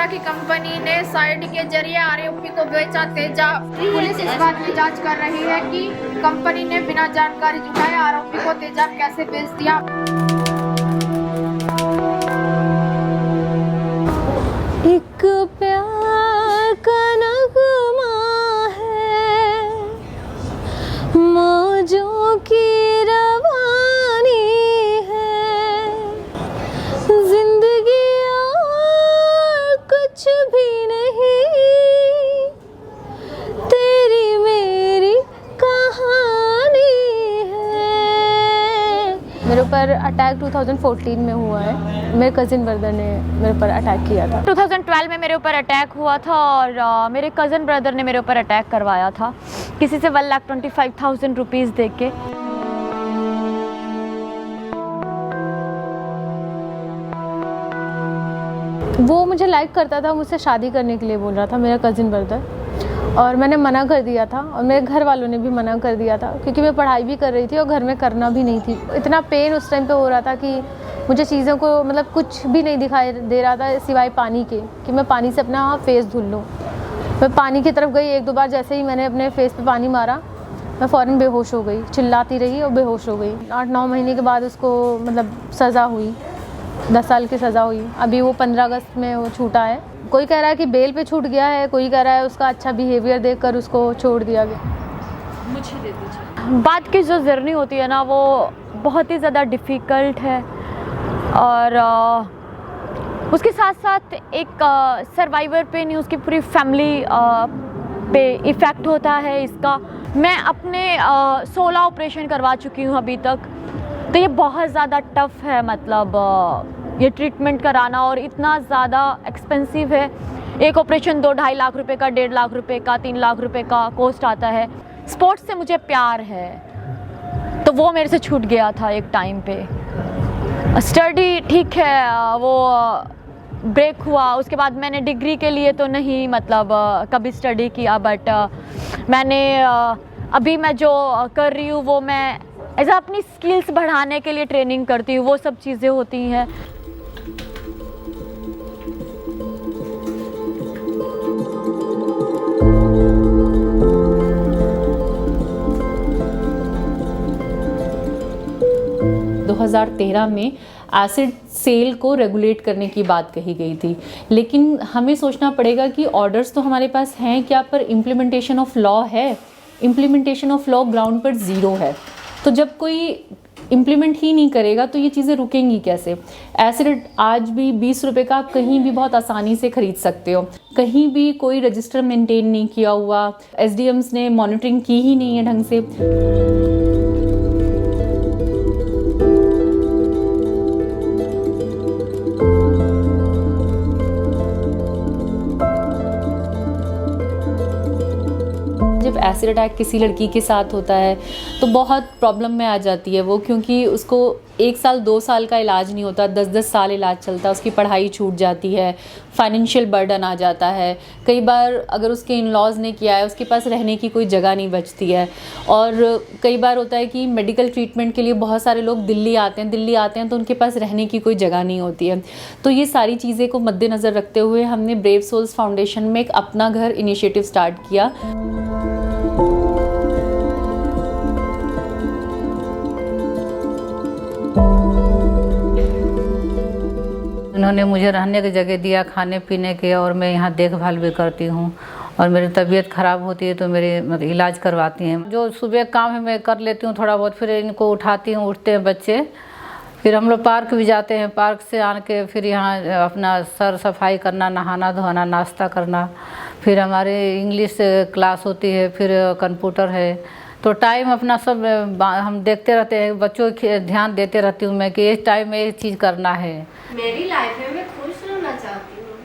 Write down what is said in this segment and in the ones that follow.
की कंपनी ने साइट के जरिए आरोपी को बेचा तेजाब। पुलिस इस बात की जांच कर रही है कि कंपनी ने बिना जानकारी जुटाए आरोपी को तेजाब कैसे बेच दिया। एक प्यार का नगमा है, मौजों की रवानी है, जिंदगी और कुछ भी नहीं, तेरी मेरी कहानी है। मेरे ऊपर अटैक 2014 में हुआ है। मेरे कज़िन ब्रदर ने मेरे ऊपर अटैक किया था। 2012 में मेरे ऊपर अटैक हुआ था और मेरे कज़न ब्रदर ने मेरे ऊपर अटैक करवाया था किसी से 1,25,000 रुपीज़ दे के। वो मुझे लाइक करता था, मुझसे शादी करने के लिए बोल रहा था, मेरा कज़िन ब्रदर, और मैंने मना कर दिया था और मेरे घर वालों ने भी मना कर दिया था क्योंकि मैं पढ़ाई भी कर रही थी और घर में करना भी नहीं थी। इतना पेन उस टाइम पे हो रहा था कि मुझे चीज़ों को मतलब कुछ भी नहीं दिखाई दे रहा था सिवाय पानी के, कि मैं पानी से अपना फेस धुल लूँ। मैं पानी की तरफ गई, 1-2 बार जैसे ही मैंने अपने फेस पे पानी मारा मैं फ़ौरन बेहोश हो गई, चिल्लाती रही और बेहोश हो गई। 8-9 महीने के बाद उसको मतलब सज़ा हुई, 10 साल की सज़ा हुई। अभी वो 15 अगस्त में वो छूटा है। कोई कह रहा है कि बेल पे छूट गया है, कोई कह रहा है उसका अच्छा बिहेवियर देखकर उसको छोड़ दिया गया। मुझे दे दीजिए। बात की जो जर्नी होती है ना वो बहुत ही ज़्यादा डिफ़िकल्ट है और उसके साथ साथ एक सर्वाइवर पे नहीं, उसकी पूरी फैमिली पे इफ़ेक्ट होता है इसका। मैं अपने 16 ऑपरेशन करवा चुकी हूँ अभी तक, तो ये बहुत ज़्यादा टफ़ है। मतलब ये ट्रीटमेंट कराना और इतना ज़्यादा एक्सपेंसिव है। एक ऑपरेशन 2-2.5 लाख रुपए का, 1.5 लाख रुपए का, 3 लाख रुपए का कॉस्ट आता है। स्पोर्ट्स से मुझे प्यार है तो वो मेरे से छूट गया था एक टाइम पे। स्टडी ठीक है, वो ब्रेक हुआ, उसके बाद मैंने डिग्री के लिए तो नहीं मतलब कभी स्टडी किया, बट मैंने अभी मैं जो कर रही हूँ वो मैं ऐसा अपनी स्किल्स बढ़ाने के लिए ट्रेनिंग करती हूँ, वो सब चीज़ें होती हैं। दो 2013 में एसिड सेल को रेगुलेट करने की बात कही गई थी, लेकिन हमें सोचना पड़ेगा कि ऑर्डर्स तो हमारे पास हैं क्या, पर इम्प्लीमेंटेशन ऑफ लॉ है? इम्प्लीमेंटेशन ऑफ लॉ ग्राउंड पर ज़ीरो है। तो जब कोई इम्प्लीमेंट ही नहीं करेगा तो ये चीज़ें रुकेंगी कैसे? एसिड आज भी 20 रुपये का आप कहीं भी बहुत आसानी से ख़रीद सकते हो। कहीं भी कोई रजिस्टर मेंटेन नहीं किया हुआ, एसडीएम्स ने मॉनिटरिंग की ही नहीं है ढंग से। जब एसिड अटैक किसी लड़की के साथ होता है तो बहुत प्रॉब्लम में आ जाती है वो, क्योंकि उसको 1 साल 2 साल का इलाज नहीं होता, 10-10 साल इलाज चलता है, उसकी पढ़ाई छूट जाती है, फाइनेंशियल बर्डन आ जाता है। कई बार अगर उसके इन लॉज ने किया है उसके पास रहने की कोई जगह नहीं बचती है। और कई बार होता है कि मेडिकल ट्रीटमेंट के लिए बहुत सारे लोग दिल्ली आते हैं तो उनके पास रहने की कोई जगह नहीं होती है। तो ये सारी चीज़ें को मद्देनज़र रखते हुए हमने ब्रेव सोल्स फाउंडेशन में एक अपना घर इनिशिएटिव स्टार्ट किया। उन्होंने मुझे रहने की जगह दिया, खाने पीने के, और मैं यहाँ देखभाल भी करती हूँ। और मेरी तबीयत ख़राब होती है तो मेरे मतलब इलाज करवाती हैं। जो सुबह काम है मैं कर लेती हूँ थोड़ा बहुत, फिर इनको उठाती हूँ, उठते हैं बच्चे, फिर हम लोग पार्क भी जाते हैं। पार्क से आन के फिर यहाँ अपना सर सफाई करना, नहाना धोना, नाश्ता करना, फिर हमारे इंग्लिश क्लास होती है, फिर कंप्यूटर है। तो टाइम अपना सब हम देखते रहते हैं, बच्चों के ध्यान देते रहती हूँ मैं कि इस टाइम में ये चीज़ करना है। मेरी लाइफ में मैं खुश रहना चाहती हूँ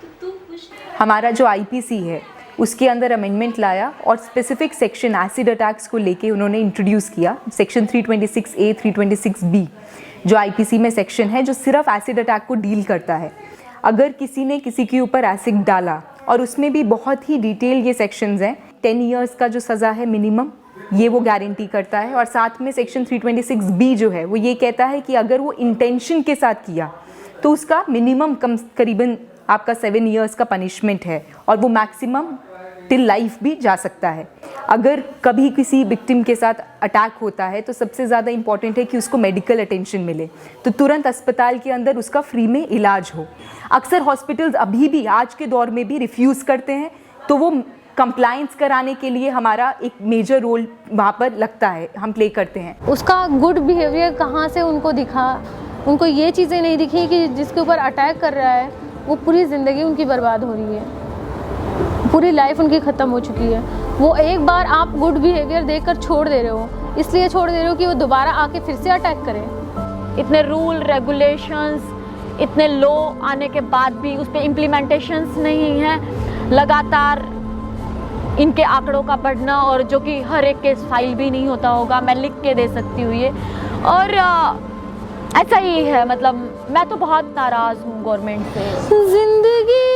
तो तू खुश नहीं। हमारा जो आईपीसी है उसके अंदर अमेंडमेंट लाया और स्पेसिफिक सेक्शन एसिड अटैक्स को लेके उन्होंने इंट्रोड्यूस किया। सेक्शन 326A, 326B जो आईपीसी में सेक्शन है जो सिर्फ एसिड अटैक को डील करता है। अगर किसी ने किसी के ऊपर एसिड डाला, और उसमें भी बहुत ही डिटेल ये सेक्शंस हैं, 10 इयर्स का जो सज़ा है मिनिमम, ये वो गारंटी करता है। और साथ में सेक्शन 326B जो है वो ये कहता है कि अगर वो इंटेंशन के साथ किया तो उसका मिनिमम करीबन आपका 7 ईयर्स का पनिशमेंट है और वो मैक्सिमम टिल लाइफ भी जा सकता है। अगर कभी किसी विक्टिम के साथ अटैक होता है तो सबसे ज़्यादा इम्पॉर्टेंट है कि उसको मेडिकल अटेंशन मिले, तो तुरंत अस्पताल के अंदर उसका फ्री में इलाज हो। अक्सर हॉस्पिटल्स अभी भी आज के दौर में भी रिफ्यूज़ करते हैं, तो वो कंप्लायंस कराने के लिए हमारा एक मेजर रोल वहाँ पर लगता है, हम प्ले करते हैं। उसका गुड बिहेवियर कहाँ से उनको दिखा, उनको ये चीज़ें नहीं दिखी कि जिसके ऊपर अटैक कर रहा है वो पूरी ज़िंदगी उनकी बर्बाद हो रही है, पूरी लाइफ उनकी ख़त्म हो चुकी है। वो एक बार आप गुड बिहेवियर देखकर छोड़ दे रहे हो, इसलिए छोड़ दे रहे हो कि वो दोबारा आके फिर से अटैक करे। इतने रूल रेगुलेशंस, इतने लॉ आने के बाद भी उस पर इम्प्लीमेंटेशंस नहीं हैं। लगातार इनके आंकड़ों का बढ़ना, और जो कि हर एक केस फाइल भी नहीं होता होगा, मैं लिख के दे सकती हूँ ये। और ऐसा ही है, मतलब मैं तो बहुत नाराज़ हूँ गवर्नमेंट से। जिंदगी